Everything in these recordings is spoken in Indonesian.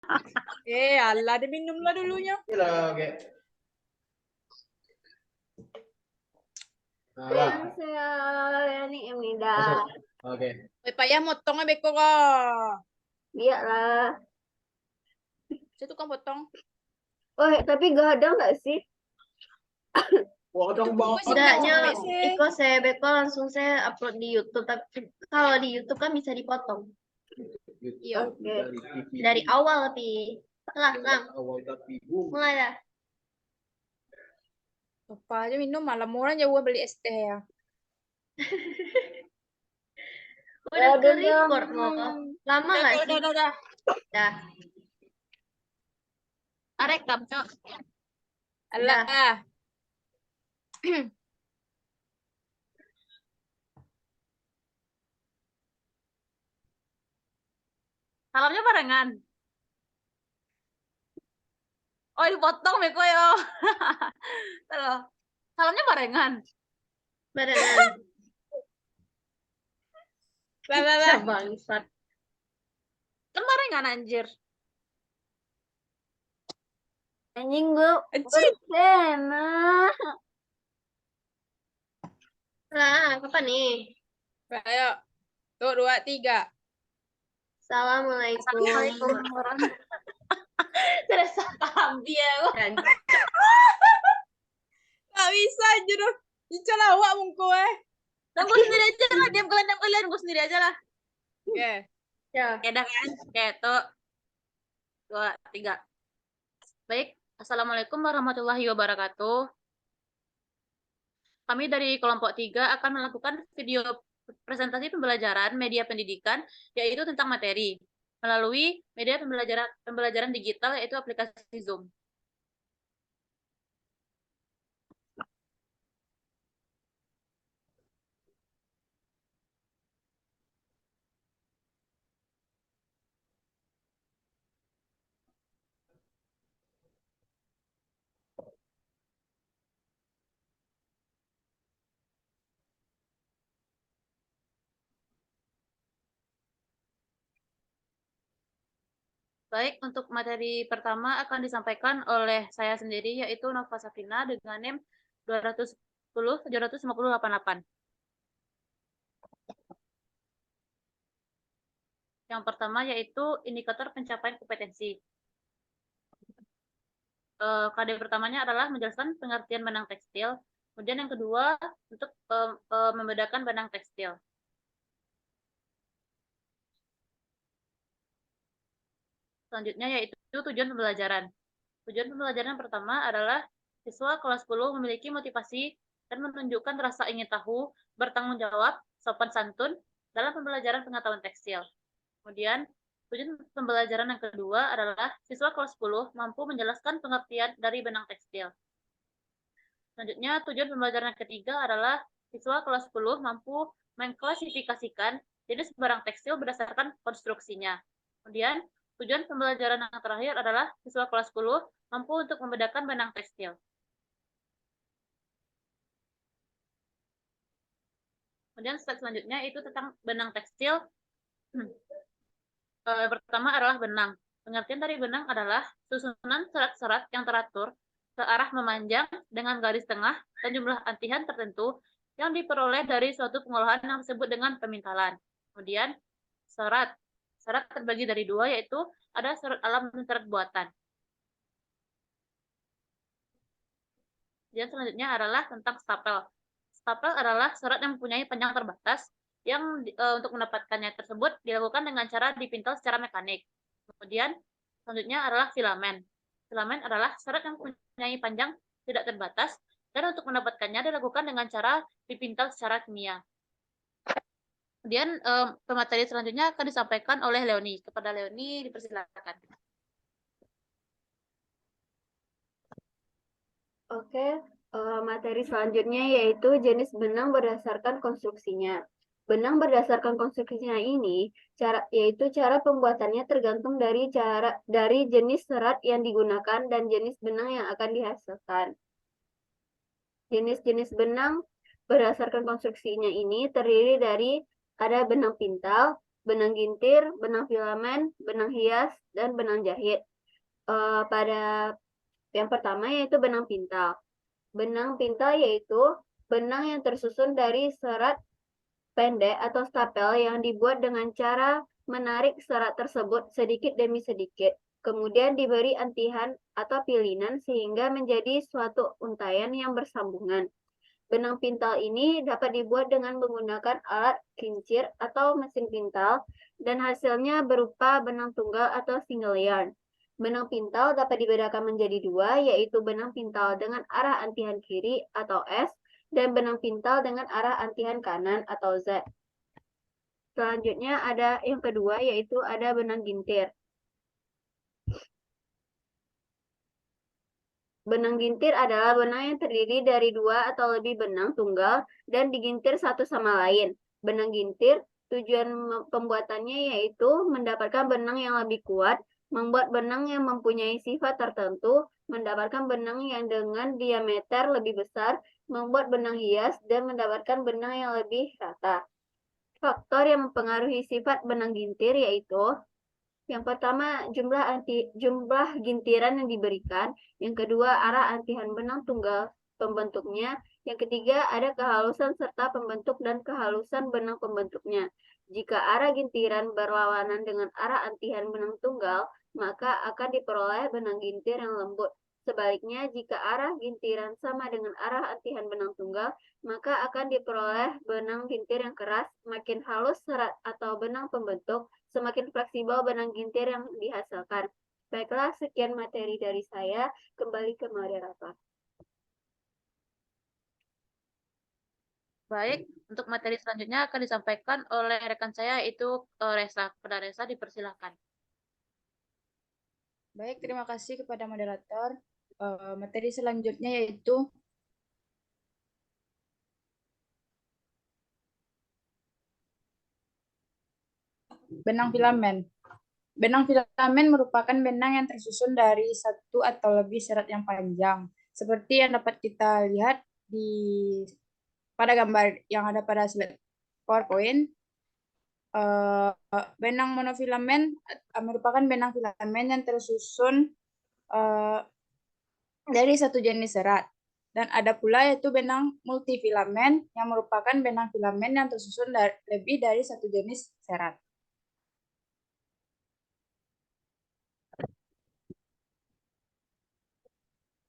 Allah, diminumlah dulunya. Iya, oke. Saya ini Emida. Oke. Payah motong beko kah? Biarlah. Saya tukang potong. Oh, tapi gak ada nggak sih? Potong banget. Tidaknya Iko saya beko langsung saya upload di YouTube. Tapi kalau di YouTube kan bisa dipotong. Iya. Oke. Dari awal tapi lang. Mulai dah. Apa aja minum malam murah jauh beli es teh ya. Udah ke record loh. Lama nggak sih? Udah. Dah. Rekam, Cok. Allah. Salamnya barengan. Oh, dipotong beko ya. Tuh. Salamnya barengan. Barengan. Lah. Bangsat. Kan barengan anjir. Anjing gue. Anjing. Nah. Nah, apa nih? Ayo. 1, 2, 3. Assalamualaikum. Sudah salam dia. Gak bisa aja dong. Ica lawak mungko Tunggu sendiri aja lah. Diam kalian. Gue sendiri aja lah. Oke. Ya. Oke dah kan. Oke, tuh. 2, 3. Baik. Assalamualaikum warahmatullahi wabarakatuh. Kami dari kelompok 3 akan melakukan video presentasi pembelajaran media pendidikan, yaitu tentang materi, melalui media pembelajaran digital, yaitu aplikasi Zoom. Baik, untuk materi pertama akan disampaikan oleh saya sendiri, yaitu Nova Safina dengan NIM 210-750-88. Yang pertama yaitu indikator pencapaian kompetensi. KD pertamanya adalah menjelaskan pengertian benang tekstil. Kemudian yang kedua untuk membedakan benang tekstil. Selanjutnya yaitu tujuan pembelajaran. Tujuan pembelajaran pertama adalah siswa kelas 10 memiliki motivasi dan menunjukkan rasa ingin tahu, bertanggung jawab, sopan santun dalam pembelajaran pengetahuan tekstil. Kemudian, tujuan pembelajaran yang kedua adalah siswa kelas 10 mampu menjelaskan pengertian dari benang tekstil. Selanjutnya, tujuan pembelajaran yang ketiga adalah siswa kelas 10 mampu mengklasifikasikan jenis barang tekstil berdasarkan konstruksinya. Kemudian, tujuan pembelajaran yang terakhir adalah siswa kelas 10 mampu untuk membedakan benang tekstil. Kemudian slide selanjutnya itu tentang benang tekstil. Pertama adalah benang. Pengertian dari benang adalah susunan serat-serat yang teratur ke arah memanjang dengan garis tengah dan jumlah antihan tertentu yang diperoleh dari suatu pengolahan yang disebut dengan pemintalan. Kemudian serat. Serat terbagi dari dua, yaitu ada serat alam dan serat buatan. Dan selanjutnya adalah tentang stapel. Stapel adalah serat yang mempunyai panjang terbatas yang untuk mendapatkannya tersebut dilakukan dengan cara dipintal secara mekanik. Kemudian selanjutnya adalah filamen. Filamen adalah serat yang mempunyai panjang tidak terbatas dan untuk mendapatkannya dilakukan dengan cara dipintal secara kimia. Kemudian pemateri selanjutnya akan disampaikan oleh Leoni. Kepada Leoni dipersilakan. Oke, materi selanjutnya yaitu jenis benang berdasarkan konstruksinya. Benang berdasarkan konstruksinya ini yaitu cara pembuatannya tergantung dari jenis serat yang digunakan dan jenis benang yang akan dihasilkan. Jenis-jenis benang berdasarkan konstruksinya ini terdiri dari ada benang pintal, benang gintir, benang filamen, benang hias, dan benang jahit. Pada yang pertama yaitu benang pintal. Benang pintal yaitu benang yang tersusun dari serat pendek atau stapel yang dibuat dengan cara menarik serat tersebut sedikit demi sedikit. Kemudian diberi antihan atau pilinan sehingga menjadi suatu untaian yang bersambungan. Benang pintal ini dapat dibuat dengan menggunakan alat kincir atau mesin pintal dan hasilnya berupa benang tunggal atau single yarn. Benang pintal dapat dibedakan menjadi dua, yaitu benang pintal dengan arah antihan kiri atau S dan benang pintal dengan arah antihan kanan atau Z. Selanjutnya ada yang kedua, yaitu ada benang gintir. Benang gintir adalah benang yang terdiri dari dua atau lebih benang tunggal dan digintir satu sama lain. Benang gintir, tujuan pembuatannya yaitu mendapatkan benang yang lebih kuat, membuat benang yang mempunyai sifat tertentu, mendapatkan benang yang dengan diameter lebih besar, membuat benang hias, dan mendapatkan benang yang lebih rata. Faktor yang mempengaruhi sifat benang gintir yaitu yang pertama, jumlah gintiran yang diberikan. Yang kedua, arah antihan benang tunggal pembentuknya. Yang ketiga, ada kehalusan serta pembentuk dan kehalusan benang pembentuknya. Jika arah gintiran berlawanan dengan arah antihan benang tunggal, maka akan diperoleh benang gintir yang lembut. Sebaliknya, jika arah gintiran sama dengan arah antihan benang tunggal, maka akan diperoleh benang gintir yang keras. Makin halus serat atau benang pembentuk, semakin fleksibel benang gintir yang dihasilkan. Baiklah, sekian materi dari saya. Kembali ke moderator. Baik, untuk materi selanjutnya akan disampaikan oleh rekan saya, yaitu Resa. Kepada Resa, dipersilahkan. Baik, terima kasih kepada moderator. Materi selanjutnya yaitu benang filamen. Benang filamen merupakan benang yang tersusun dari satu atau lebih serat yang panjang. Seperti yang dapat kita lihat pada gambar yang ada pada slide PowerPoint. Benang monofilamen merupakan benang filamen yang tersusun dari satu jenis serat. Dan ada pula yaitu benang multifilamen yang merupakan benang filamen yang tersusun lebih dari satu jenis serat.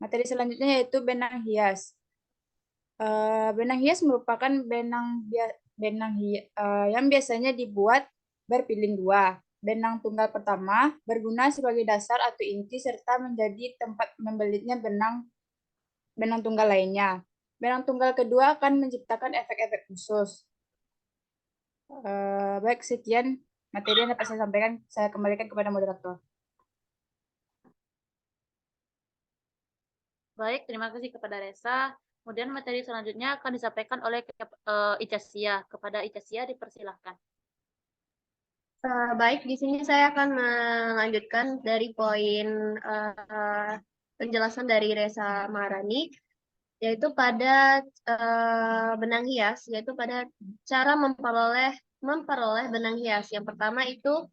Materi selanjutnya yaitu benang hias. Benang hias merupakan benang yang biasanya dibuat berpiling dua. Benang tunggal pertama berguna sebagai dasar atau inti serta menjadi tempat membelitnya benang tunggal lainnya. Benang tunggal kedua akan menciptakan efek-efek khusus. Baik, sekian materi yang dapat saya sampaikan. Saya kembalikan kepada moderator. Baik, terima kasih kepada Resa. Kemudian materi selanjutnya akan disampaikan oleh Ica Sia. Kepada Ica Sia, dipersilahkan. Baik, di sini saya akan melanjutkan dari poin penjelasan dari Resa Maharani, yaitu pada benang hias, yaitu pada cara memperoleh benang hias. Yang pertama itu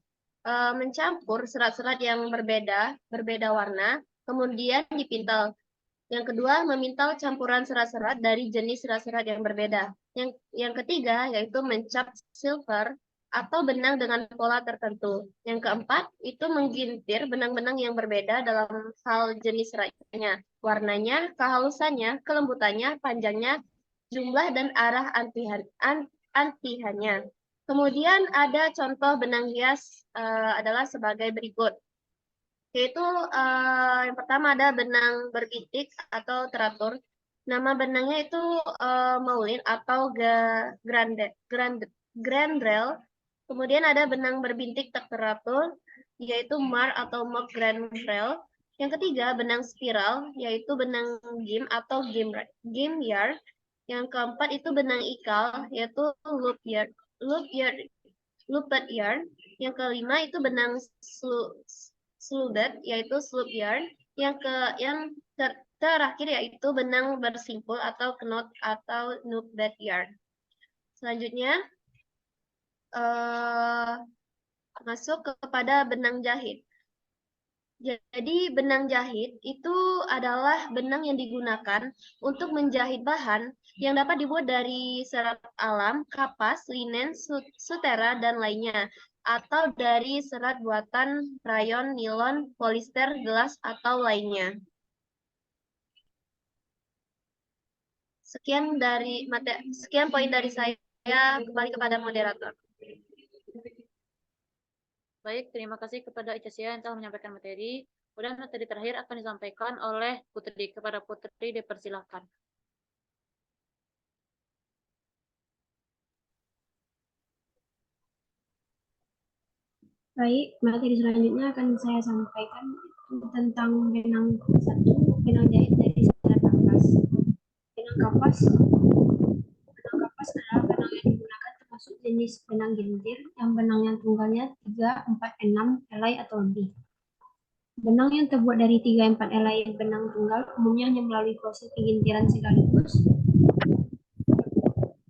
mencampur serat-serat yang berbeda warna, kemudian dipintal. Yang kedua, memintal campuran serat-serat dari jenis serat-serat yang berbeda. Yang ketiga, yaitu mencap silver atau benang dengan pola tertentu. Yang keempat, itu menggintir benang-benang yang berbeda dalam hal jenis seratnya, warnanya, kehalusannya, kelembutannya, panjangnya, jumlah dan arah antihannya. Kemudian ada contoh benang hias adalah sebagai berikut. Yaitu yang pertama ada benang berbintik atau teratur. Nama benangnya itu Moulin atau Grandrel. Kemudian ada benang berbintik tak teratur, yaitu Mar atau Mock Grandrel. Yang ketiga, benang spiral, yaitu benang gim atau gim yarn. Yang keempat itu benang ikal, yaitu looped yarn. Yang kelima itu benang sluded, yaitu sloop yarn. Yang terakhir yaitu benang bersimpul atau knot atau knotted yarn. Selanjutnya, masuk kepada benang jahit. Jadi benang jahit itu adalah benang yang digunakan untuk menjahit bahan yang dapat dibuat dari serat alam, kapas, linen, sutera, dan lainnya. Atau dari serat buatan rayon, nilon, polister, gelas, atau lainnya. Sekian poin dari saya, kembali kepada moderator. Baik, terima kasih kepada Icasia yang telah menyampaikan materi. Kemudian materi terakhir akan disampaikan oleh Putri. Kepada Putri dipersilahkan. Baik, materi selanjutnya akan saya sampaikan tentang benang satu, benang jahit dari serat kapas. Benang kapas adalah benang yang digunakan termasuk jenis benang gintir yang benangnya tunggalnya 3, 4, 6 helai atau lebih. Benang yang terbuat dari 3, 4 helai benang tunggal umumnya hanya melalui proses pegintiran sekaligus.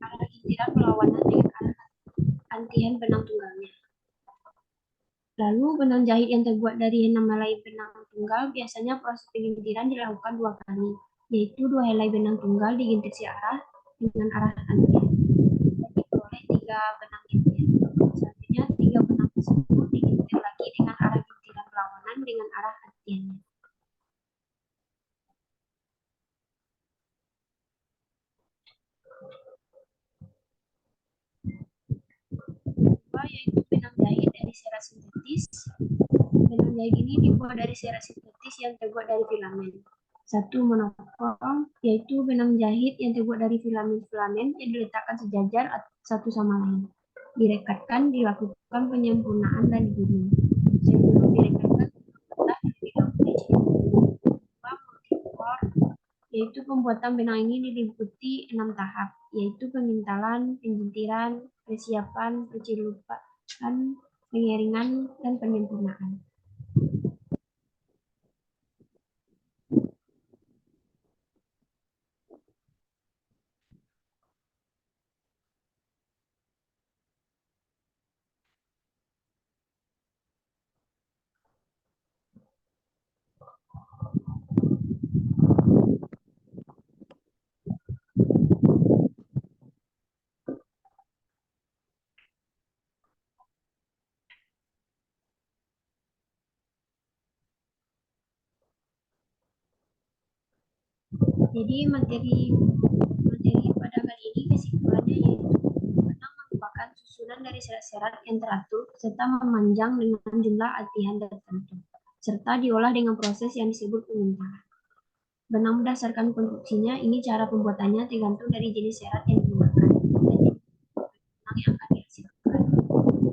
Arah gintiran berlawanan dengan arah antian benang tunggalnya. Lalu benang jahit yang terbuat dari 6 helai benang tunggal biasanya proses pegintiran dilakukan 2 kali, yaitu 2 helai benang tunggal digintir searah dengan arah antian. Diperoleh 3 benang gintir. Selanjutnya 3 benang tersebut digintir lagi dengan arah gintiran berlawanan dengan arah antiannya. Yaitu benang jahit dari serat sintetis. Benang jahit ini dibuat dari serat sintetis yang terbuat dari filamen. Satu monokrom, yaitu benang jahit yang terbuat dari filamen-filamen yang diletakkan sejajar satu sama lain. Direkatkan, dilakukan penyempurnaan dan digulung. Sebelum direkatkan, terletak terlebih dahulu. Multicore, yaitu pembuatan benang ini diliputi 6 tahap, yaitu pengintalan, pengintiran, persiapan, pencelupan, pengeringan, dan penyempurnaan. Jadi materi pada kali ini kesimpulannya yaitu benang merupakan susunan dari serat-serat yang teratur serta memanjang dengan jumlah latihan tertentu, serta diolah dengan proses yang disebut pengintalan. Benang berdasarkan konstruksinya, ini cara pembuatannya tergantung dari jenis serat yang digunakan dan jenis benang yang akan dihasilkan.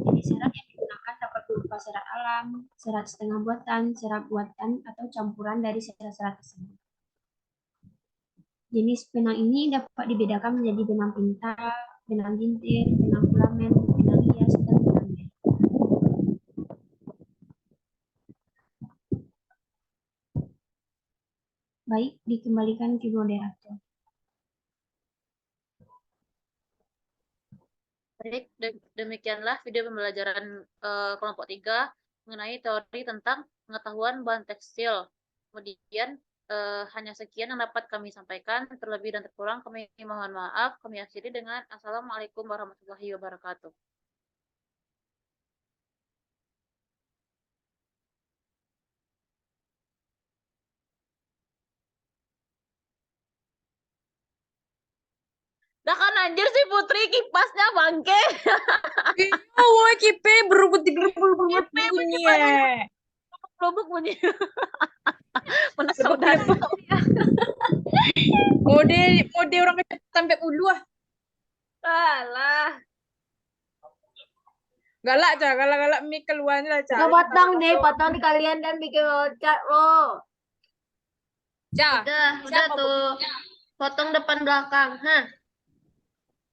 Jenis serat yang digunakan dapat berupa serat alam, serat setengah buatan, serat buatan, atau campuran dari serat-serat tersebut. Jenis benang ini dapat dibedakan menjadi benang pintar, benang gintir, benang filamen, benang hias, dan benang jahit. Baik, dikembalikan ke moderator. Baik, demikianlah video pembelajaran kelompok 3 mengenai teori tentang pengetahuan bahan tekstil. Kemudian hanya sekian yang dapat kami sampaikan. Terlebih dan terkurang kami mohon maaf. Kami akhiri dengan Assalamualaikum warahmatullahi wabarakatuh. Dah kan anjir si Putri kipasnya bangke. Iya, woi kipe berubut bunyi ya. Lubuk bunyi. Penasaran. Mode orang kecil sampai ulu ah. Salah. Galak Ca, galak mie keluarnya lah Ca. Udah potong deh, potong di kalian dan bikin loncat lo. Ca. Udah tuh. Potong depan belakang. Hah?